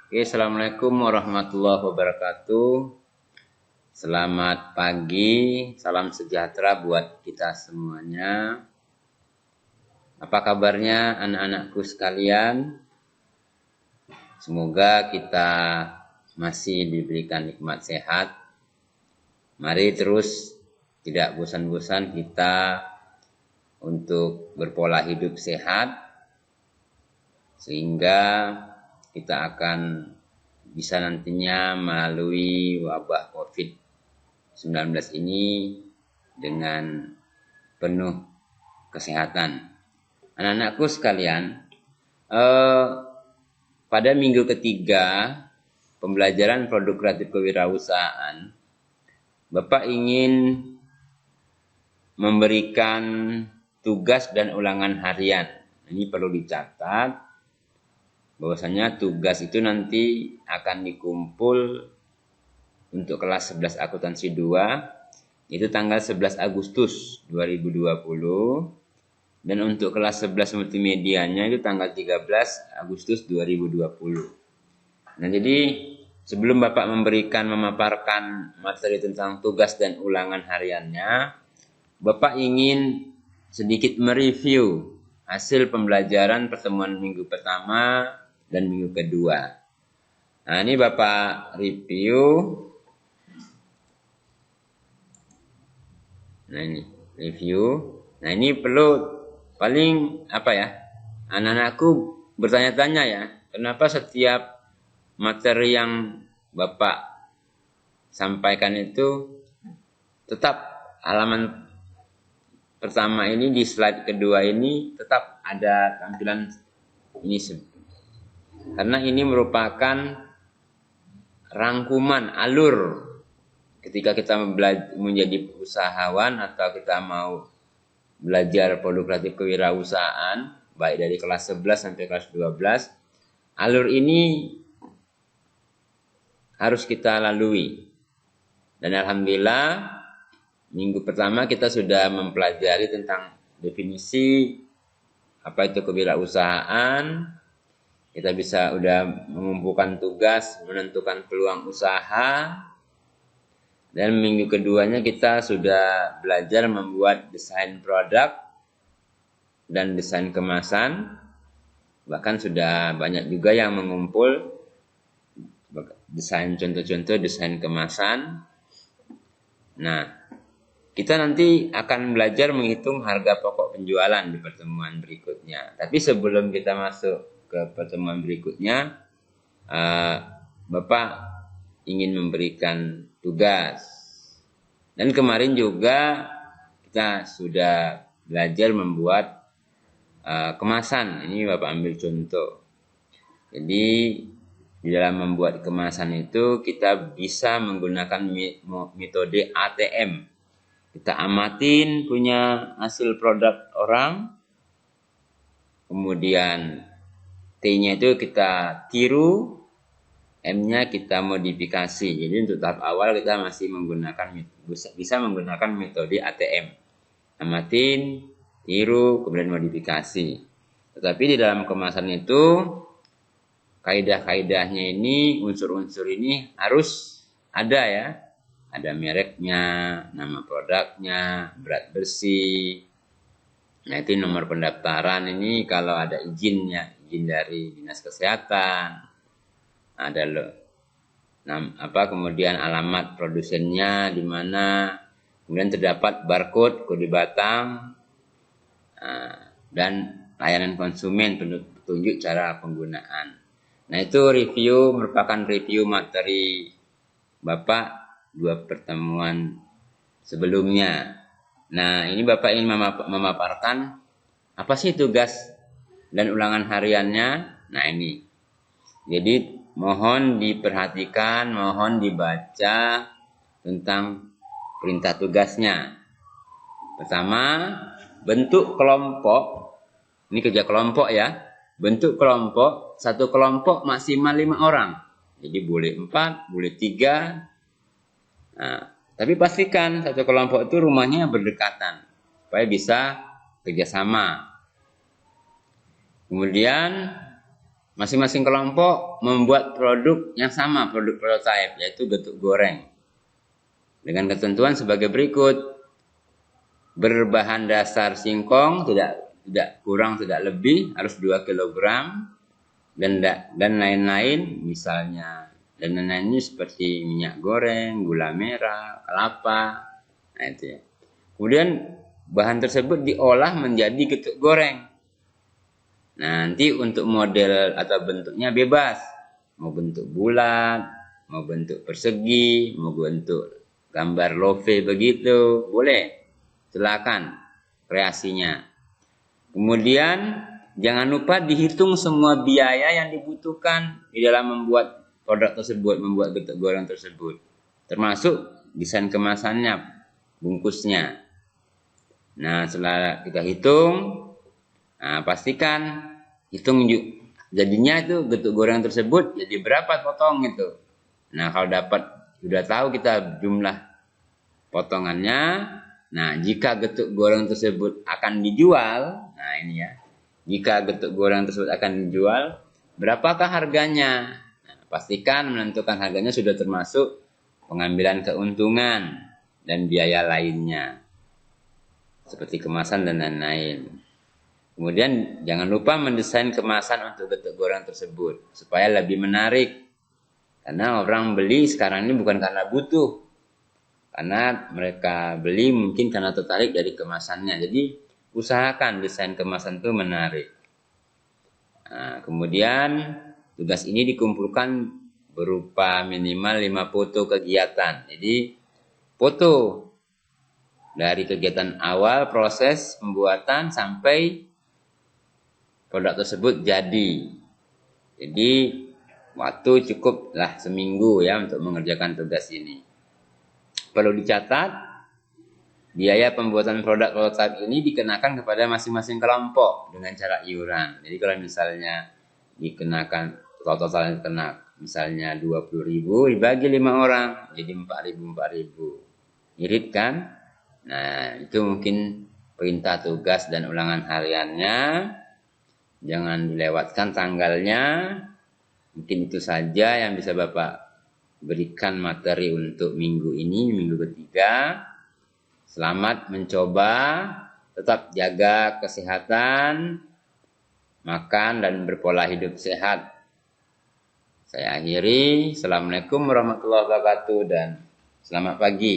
Oke, Assalamualaikum warahmatullahi wabarakatuh. Selamat pagi, salam sejahtera buat kita semuanya. Apa kabarnya anak-anakku sekalian? Semoga kita masih diberikan nikmat sehat. Mari terus tidak bosan-bosan kita untuk berpola hidup sehat, sehingga kita akan bisa nantinya melalui wabah COVID-19 ini dengan penuh kesehatan. Anak-anakku sekalian, pada minggu ketiga pembelajaran produk kreatif kewirausahaan, Bapak ingin memberikan tugas dan ulangan harian. Ini perlu dicatat, bahwasanya tugas itu nanti akan dikumpul untuk kelas 11 akuntansi 2, itu tanggal 11 Agustus 2020. Dan untuk kelas 11 multimedianya itu tanggal 13 Agustus 2020. Nah, jadi sebelum Bapak memaparkan materi tentang tugas dan ulangan hariannya, Bapak ingin sedikit mereview hasil pembelajaran pertemuan minggu pertama dan minggu kedua. Nah, ini Bapak review. Nah, ini review. Nah, ini perlu paling anak-anakku bertanya-tanya ya, kenapa setiap materi yang Bapak sampaikan itu tetap halaman pertama ini, di slide kedua ini tetap ada tampilan ini, karena ini merupakan rangkuman alur ketika kita menjadi usahawan atau kita mau belajar produk kreatif kewirausahaan, baik dari kelas 11 sampai kelas 12, alur ini harus kita lalui. Dan alhamdulillah minggu pertama kita sudah mempelajari tentang definisi apa itu kewirausahaan. Kita udah mengumpulkan tugas, menentukan peluang usaha. Dan minggu keduanya kita sudah belajar membuat desain produk dan desain kemasan. Bahkan sudah banyak juga yang mengumpul desain contoh-contoh desain kemasan. Nah, kita nanti akan belajar menghitung harga pokok penjualan di pertemuan berikutnya. Tapi sebelum kita masuk ke pertemuan berikutnya, Bapak ingin memberikan tugas. Dan kemarin juga kita sudah belajar membuat kemasan. Ini Bapak ambil contoh. Jadi di dalam membuat kemasan itu kita bisa menggunakan metode ATM. Kita amatin punya hasil produk orang, kemudian T-nya itu kita tiru, M-nya kita modifikasi. Jadi untuk tahap awal kita masih bisa menggunakan metode ATM. Amatin, tiru, kemudian modifikasi. Tetapi di dalam kemasan itu, kaidah-kaidahnya ini, unsur-unsur ini harus ada ya. Ada mereknya, nama produknya, berat bersih. Nah, itu nomor pendaftaran ini kalau ada izinnya, izin dari Dinas Kesehatan. Ada kemudian alamat produsennya di mana, kemudian terdapat barcode, kode batang, dan layanan konsumen, petunjuk cara penggunaan. Nah, itu merupakan review materi Bapak 2 pertemuan sebelumnya. Nah, ini Bapak ingin memaparkan apa sih tugas dan ulangan hariannya. Nah, ini. Jadi mohon diperhatikan, mohon dibaca tentang perintah tugasnya. Pertama, bentuk kelompok. Ini kerja kelompok ya. Bentuk kelompok, satu kelompok maksimal 5 orang. Jadi boleh 4, boleh 3. Nah, tapi pastikan satu kelompok itu rumahnya berdekatan supaya bisa kerjasama. Kemudian masing-masing kelompok membuat produk yang sama, produk prototype, yaitu getuk goreng. Dengan ketentuan sebagai berikut. Berbahan dasar singkong, tidak kurang, tidak lebih, harus 2 kg. Dan lain-lain, misalnya, dan lain-lainnya seperti minyak goreng, gula merah, kelapa. Nah, itu ya. Kemudian bahan tersebut diolah menjadi getuk goreng. Nah, nanti untuk model atau bentuknya bebas. Mau bentuk bulat, mau bentuk persegi, mau bentuk gambar love begitu, boleh. Silakan kreasinya. Kemudian jangan lupa dihitung semua biaya yang dibutuhkan di dalam membuat produk tersebut, membuat getuk goreng tersebut. Termasuk desain kemasannya, bungkusnya. Nah, setelah kita hitung, nah, pastikan hitung jadinya itu getuk goreng tersebut jadi berapa potong itu. Nah, kalau sudah tahu kita jumlah potongannya. Nah, jika getuk goreng tersebut akan dijual, nah ini ya, jika getuk goreng tersebut akan dijual, berapakah harganya? Nah, pastikan menentukan harganya sudah termasuk pengambilan keuntungan dan biaya lainnya, seperti kemasan dan lain-lain. Kemudian jangan lupa mendesain kemasan untuk getuk goreng tersebut, supaya lebih menarik. Karena orang beli sekarang ini bukan karena butuh, karena mereka beli mungkin karena tertarik dari kemasannya. Jadi usahakan desain kemasan itu menarik. Nah, kemudian tugas ini dikumpulkan berupa minimal 5 foto kegiatan. Jadi foto dari kegiatan awal proses pembuatan sampai produk tersebut jadi. Jadi waktu cukuplah seminggu ya untuk mengerjakan tugas ini. Perlu dicatat, biaya pembuatan produk prototipe ini dikenakan kepada masing-masing kelompok dengan cara iuran. Jadi kalau misalnya dikenakan total kena misalnya 20.000 dibagi 5 orang jadi 4.000. Irit kan? Nah, itu mungkin perintah tugas dan ulangan hariannya. Jangan dilewatkan tanggalnya. Mungkin itu saja yang bisa Bapak berikan materi untuk minggu ini, minggu ketiga. Selamat mencoba, tetap jaga kesehatan, makan dan berpola hidup sehat. Saya akhiri, Assalamualaikum warahmatullahi wabarakatuh dan selamat pagi.